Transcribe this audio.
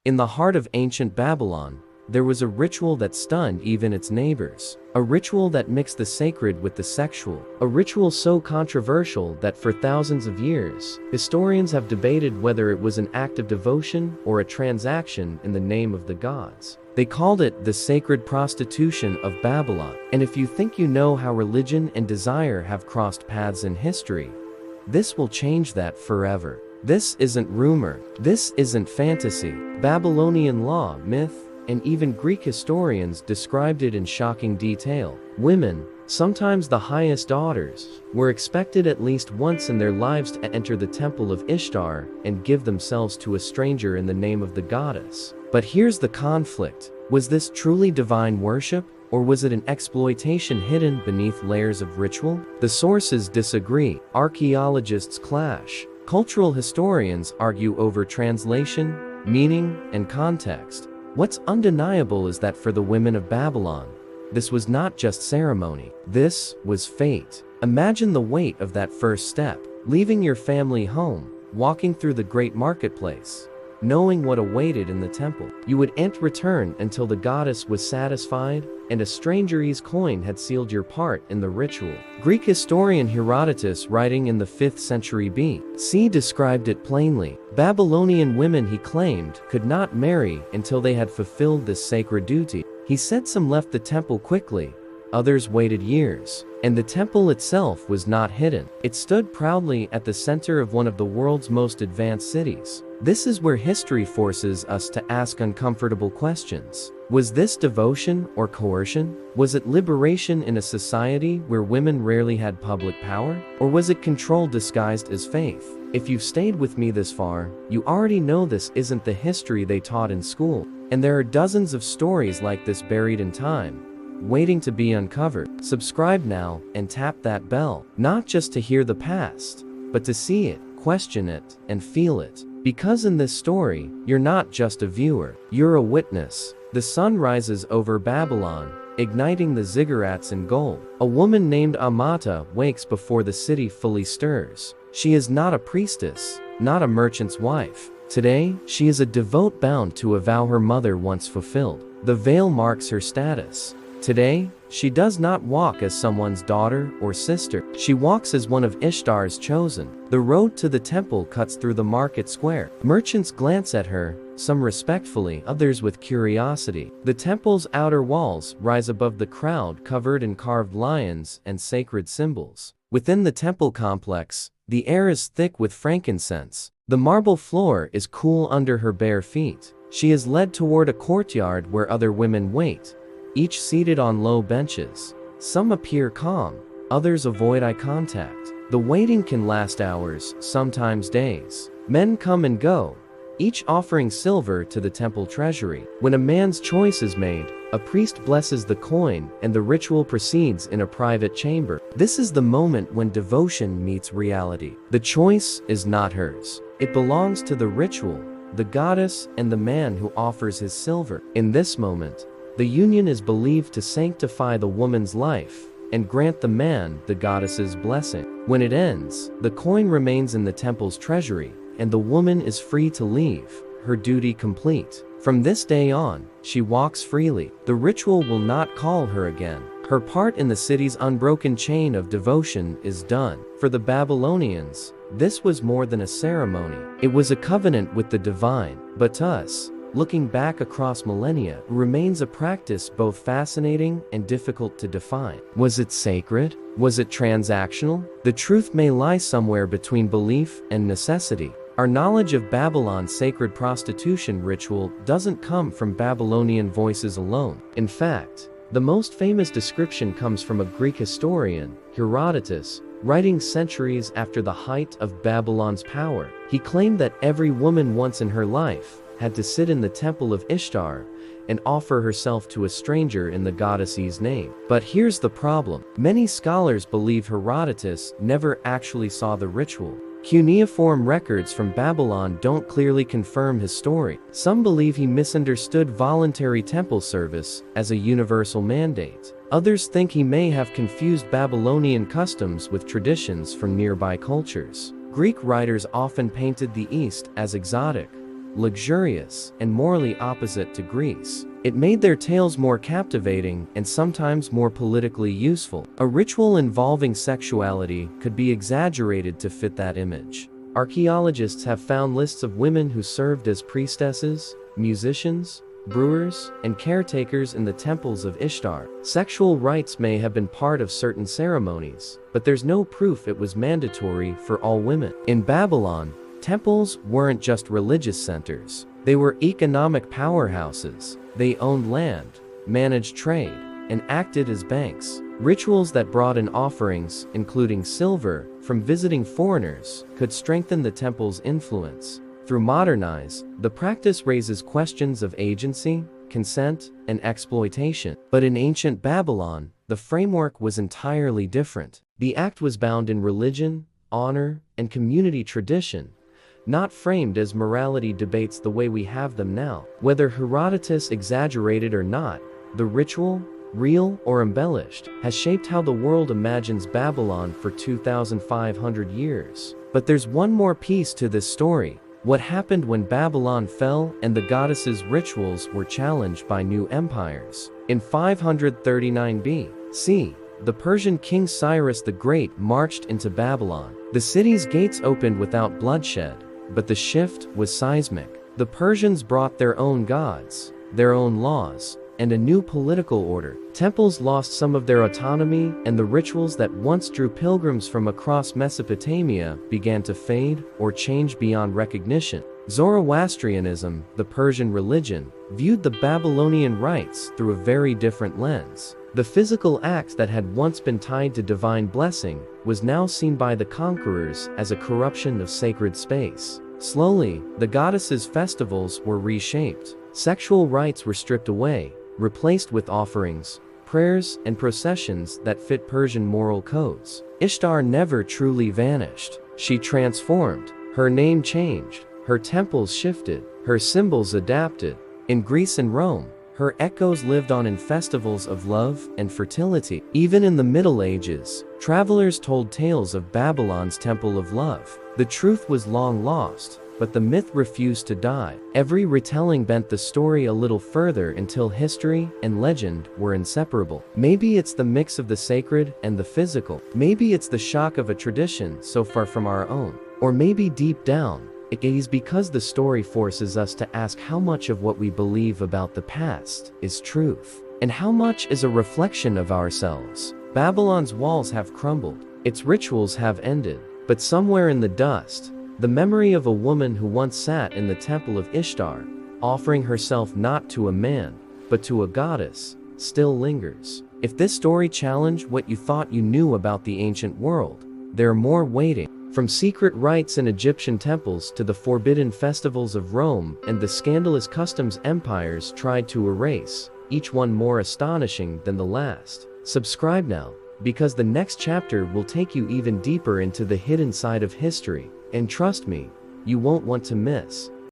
In the heart of ancient Babylon, there was a ritual that stunned even its neighbors. A ritual that mixed the sacred with the sexual. A ritual so controversial that for thousands of years, historians have debated whether it was an act of devotion or a transaction in the name of the gods. They called it the sacred prostitution of Babylon. And if you think you know how religion and desire have crossed paths in history, this will change that forever. This isn't rumor. This isn't fantasy. Babylonian law, myth, and even Greek historians described it in shocking detail. Women, sometimes the highest daughters, were expected at least once in their lives to enter the temple of Ishtar and give themselves to a stranger in the name of the goddess. But here's the conflict. Was this truly divine worship, or was it an exploitation hidden beneath layers of ritual? The sources disagree. Archaeologists clash. Cultural historians argue over translation, meaning, and context. What's undeniable is that for the women of Babylon, this was not just ceremony. This was fate. Imagine the weight of that first step, leaving your family home, walking through the great marketplace, knowing what awaited in the temple. You would return until the goddess was satisfied, and a stranger's coin had sealed your part in the ritual. Greek historian Herodotus, writing in the 5th century B.C., described it plainly. Babylonian women, he claimed, could not marry until they had fulfilled this sacred duty. He said some left the temple quickly, others waited years, and the temple itself was not hidden. It stood proudly at the center of one of the world's most advanced cities. This is where history forces us to ask uncomfortable questions. Was this devotion or coercion? Was it liberation in a society where women rarely had public power? Or was it control disguised as faith? If you've stayed with me this far, you already know this isn't the history they taught in school. And there are dozens of stories like this buried in time, waiting to be uncovered. Subscribe now and tap that bell, not just to hear the past, but to see it, question it, and feel it. Because in this story, you're not just a viewer, you're a witness. The sun rises over Babylon, igniting the ziggurats in gold. A woman named Amata wakes before the city fully stirs. She is not a priestess, not a merchant's wife. Today, she is a devote bound to a vow her mother once fulfilled. The veil marks her status. Today, she does not walk as someone's daughter or sister. She walks as one of Ishtar's chosen. The road to the temple cuts through the market square. Merchants glance at her, some respectfully, others with curiosity. The temple's outer walls rise above the crowd, covered in carved lions and sacred symbols. Within the temple complex, the air is thick with frankincense. The marble floor is cool under her bare feet. She is led toward a courtyard where other women wait, each seated on low benches. Some appear calm, others avoid eye contact. The waiting can last hours, sometimes days. Men come and go, each offering silver to the temple treasury. When a man's choice is made, a priest blesses the coin and the ritual proceeds in a private chamber. This is the moment when devotion meets reality. The choice is not hers. It belongs to the ritual, the goddess, and the man who offers his silver. In this moment, the union is believed to sanctify the woman's life and grant the man the goddess's blessing. When it ends, the coin remains in the temple's treasury, and the woman is free to leave, her duty complete. From this day on, she walks freely. The ritual will not call her again. Her part in the city's unbroken chain of devotion is done. For the Babylonians, this was more than a ceremony. It was a covenant with the divine. But to us, looking back across millennia, remains a practice both fascinating and difficult to define. Was it sacred? Was it transactional? The truth may lie somewhere between belief and necessity. Our knowledge of Babylon's sacred prostitution ritual doesn't come from Babylonian voices alone. In fact, the most famous description comes from a Greek historian, Herodotus, writing centuries after the height of Babylon's power. He claimed that every woman once in her life had to sit in the temple of Ishtar and offer herself to a stranger in the goddess's name. But here's the problem. Many scholars believe Herodotus never actually saw the ritual. Cuneiform records from Babylon don't clearly confirm his story. Some believe he misunderstood voluntary temple service as a universal mandate. Others think he may have confused Babylonian customs with traditions from nearby cultures. Greek writers often painted the East as exotic, luxurious, and morally opposite to Greece. It made their tales more captivating and sometimes more politically useful. A ritual involving sexuality could be exaggerated to fit that image. Archaeologists have found lists of women who served as priestesses, musicians, brewers, and caretakers in the temples of Ishtar. Sexual rites may have been part of certain ceremonies, but there's no proof it was mandatory for all women. In Babylon, temples weren't just religious centers. They were economic powerhouses. They owned land, managed trade, and acted as banks. Rituals that brought in offerings, including silver, from visiting foreigners, could strengthen the temple's influence. Through modernize, the practice raises questions of agency, consent, and exploitation. But in ancient Babylon, the framework was entirely different. The act was bound in religion, honor, and community tradition, not framed as morality debates the way we have them now. Whether Herodotus exaggerated or not, the ritual, real or embellished, has shaped how the world imagines Babylon for 2,500 years. But there's one more piece to this story. What happened when Babylon fell and the goddess's rituals were challenged by new empires? In 539 B.C., the Persian king Cyrus the Great marched into Babylon. The city's gates opened without bloodshed, but the shift was seismic. The Persians brought their own gods, their own laws, and a new political order. Temples lost some of their autonomy, and the rituals that once drew pilgrims from across Mesopotamia began to fade or change beyond recognition. Zoroastrianism, the Persian religion, viewed the Babylonian rites through a very different lens. The physical act that had once been tied to divine blessing was now seen by the conquerors as a corruption of sacred space. Slowly, the goddess's festivals were reshaped. Sexual rites were stripped away, replaced with offerings, prayers, and processions that fit Persian moral codes. Ishtar never truly vanished. She transformed. Her name changed. Her temples shifted. Her symbols adapted. In Greece and Rome, her echoes lived on in festivals of love and fertility. Even in the Middle Ages, travelers told tales of Babylon's Temple of Love. The truth was long lost, but the myth refused to die. Every retelling bent the story a little further until history and legend were inseparable. Maybe it's the mix of the sacred and the physical. Maybe it's the shock of a tradition so far from our own. Or maybe deep down, it is because the story forces us to ask how much of what we believe about the past is truth, and how much is a reflection of ourselves. Babylon's walls have crumbled. Its rituals have ended. But somewhere in the dust, the memory of a woman who once sat in the temple of Ishtar, offering herself not to a man, but to a goddess, still lingers. If this story challenged what you thought you knew about the ancient world, there are more waiting. From secret rites in Egyptian temples to the forbidden festivals of Rome and the scandalous customs empires tried to erase, each one more astonishing than the last. Subscribe now, because the next chapter will take you even deeper into the hidden side of history. And trust me, you won't want to miss.